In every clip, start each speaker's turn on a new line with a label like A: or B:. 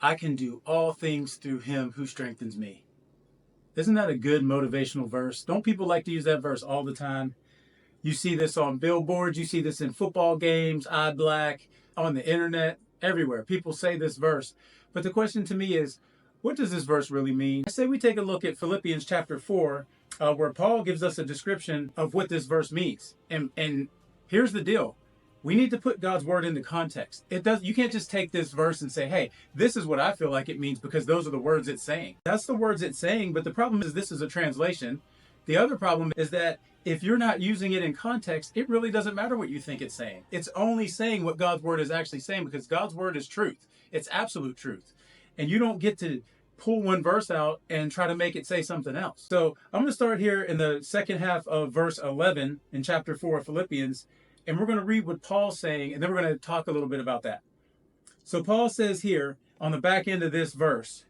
A: I can do all things through him who strengthens me. Isn't that a good motivational verse? Don't people like to use that verse all the time? You see this on billboards, you see this in football games, eye black, on the internet, everywhere. People say this verse. But the question to me is, what does this verse really mean? I say we take a look at Philippians chapter 4, where Paul gives us a description of what this verse means. And here's the deal. We need to put God's word into context. You can't just take this verse and say, hey, this is what I feel like it means because those are the words it's saying. That's the words it's saying, but the problem is this is a translation. The other problem is that if you're not using it in context, it really doesn't matter what you think it's saying. It's only saying what God's word is actually saying because God's word is truth. It's absolute truth. And you don't get to pull one verse out and try to make it say something else. So I'm going to start here in the second half of verse 11 in chapter 4 of Philippians. And we're going to read what Paul's saying, and then we're going to talk a little bit about that. So Paul says here on the back end of this verse,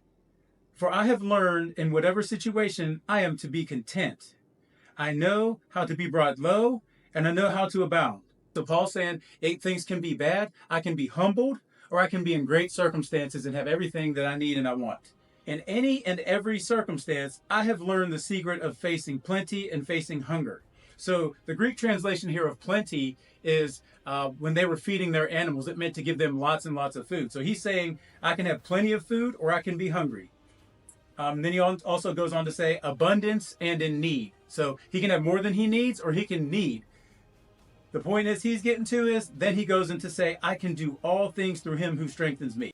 A: "For I have learned in whatever situation I am to be content. I know how to be brought low, and I know how to abound." So Paul's saying things can be bad, I can be humbled, or I can be in great circumstances and have everything that I need and I want. In any and every circumstance, I have learned the secret of facing plenty and facing hunger. So the Greek translation here of plenty is when they were feeding their animals, it meant to give them lots and lots of food. So he's saying, I can have plenty of food or I can be hungry. Then he also goes on to say abundance and in need. So he can have more than he needs or he can need. The point is he's getting to is then he goes into say, I can do all things through him who strengthens me.